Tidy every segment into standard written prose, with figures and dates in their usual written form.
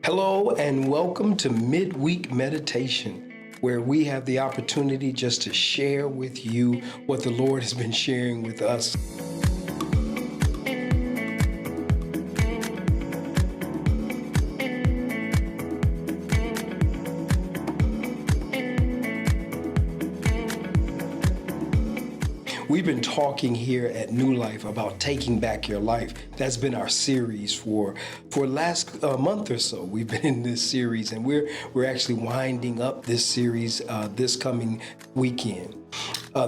Hello and welcome to Midweek Meditation, where we have the opportunity just to share with you what the Lord has been sharing with us. We've been talking here at New Life about taking back your life. That's been our series for last month or so. We've been in this series, and we're actually winding up this series this coming weekend.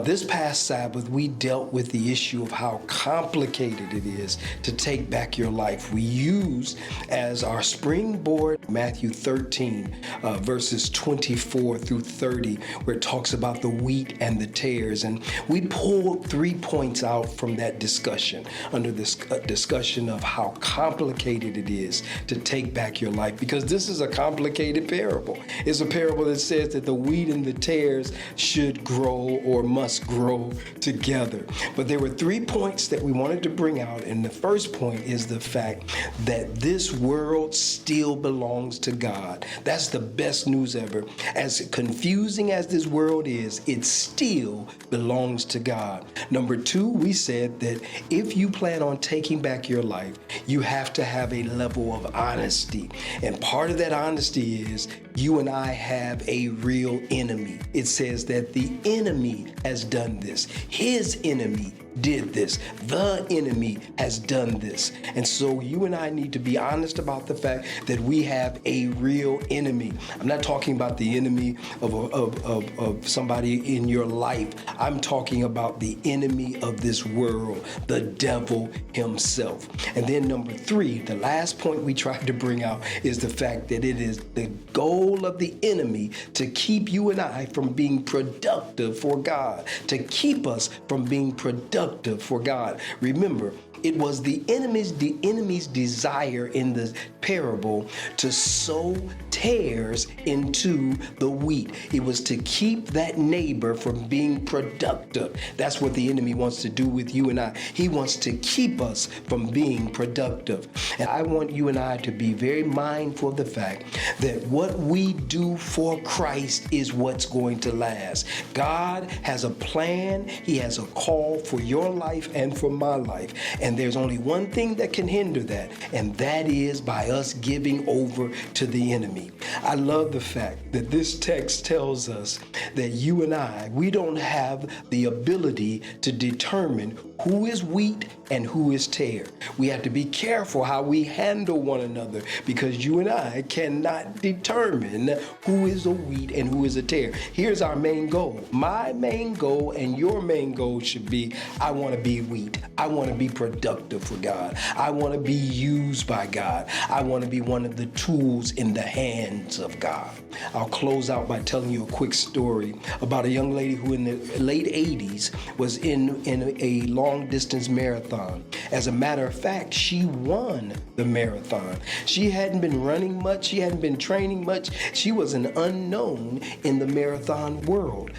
This past Sabbath, we dealt with the issue of how complicated it is to take back your life. We used as our springboard Matthew 13, verses 24 through 30, where it talks about the wheat and the tares. And we pulled 3 points out from that discussion under this discussion of how complicated it is to take back your life, because this is a complicated parable. It's a parable that says that the wheat and the tares should grow or must grow together. But there were 3 points that we wanted to bring out, and the first point is the fact that this world still belongs to God. That's the best news ever. As confusing as this world is, it still belongs to God. Number 2, we said that if you plan on taking back your life, you have to have a level of honesty. And part of that honesty is you and I have a real enemy. It says that the enemy has done this. His enemy did this. The enemy has done this. And so you and I need to be honest about the fact that we have a real enemy. I'm not talking about the enemy of somebody in your life. I'm talking about the enemy of this world, the devil himself. And then number 3, the last point we tried to bring out is the fact that it is the goal of the enemy to keep you and I from being productive for God, to keep us from being productive for God. Remember, it was the enemy's desire in the parable to sow tares into the wheat. It was to keep that neighbor from being productive. That's what the enemy wants to do with you and I. He wants to keep us from being productive. And I want you and I to be very mindful of the fact that what we do for Christ is what's going to last. God has a plan. He has a call for your life and for my life. And there's only one thing that can hinder that, and that is by us giving over to the enemy. I love the fact that this text tells us that you and I, we don't have the ability to determine who is wheat and who is tare. We have to be careful how we handle one another, because you and I cannot determine who is a wheat and who is a tare. Here's our main goal. My main goal and your main goal should be, I want to be wheat. I want to be productive for God. I want to be used by God. I want to be one of the tools in the hands of God. I'll close out by telling you a quick story about a young lady who in the late 80s was in a long distance marathon. As a matter of fact, she won the marathon. She hadn't been running much. She hadn't been training much. She was an unknown in the marathon world.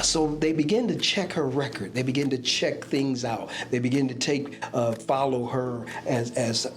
So they began to check her record. They began to check things out. They began to follow her as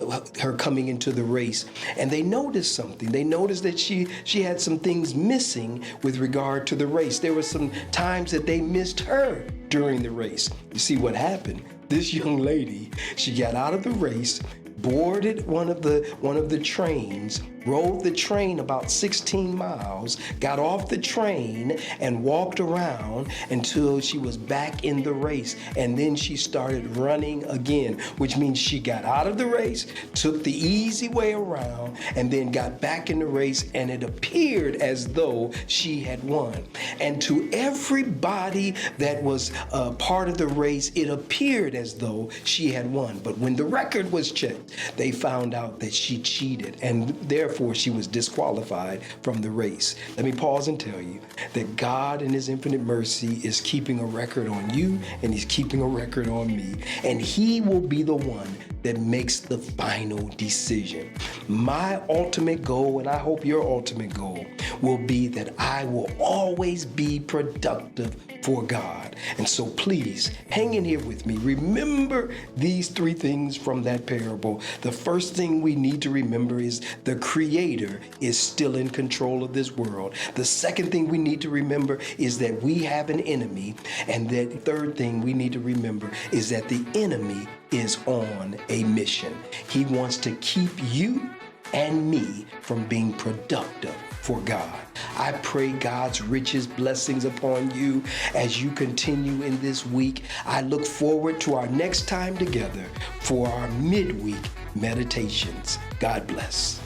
her coming into the race. And they noticed something. They noticed that she had some things missing with regard to the race. There were some times that they missed her during the race. You see what happened? This young lady, she got out of the race, boarded one of the trains, rode the train about 16 miles, got off the train and walked around until she was back in the race. And then she started running again, which means she got out of the race, took the easy way around, and then got back in the race, and it appeared as though she had won. And to everybody that was part of the race, it appeared as though she had won. But when the record was checked, they found out that she cheated, and therefore she was disqualified from the race. Let me pause and tell you that God in his infinite mercy is keeping a record on you, and he's keeping a record on me, and he will be the one that makes the final decision. My ultimate goal, and I hope your ultimate goal, will be that I will always be productive for God. And so please hang in here with me. Remember these three things from that parable. The first thing we need to remember is the Creator is still in control of this world. The second thing we need to remember is that we have an enemy. And the third thing we need to remember is that the enemy is on a mission. He wants to keep you and me from being productive for God. I pray God's richest blessings upon you as you continue in this week. I look forward to our next time together for our midweek meditations. God bless.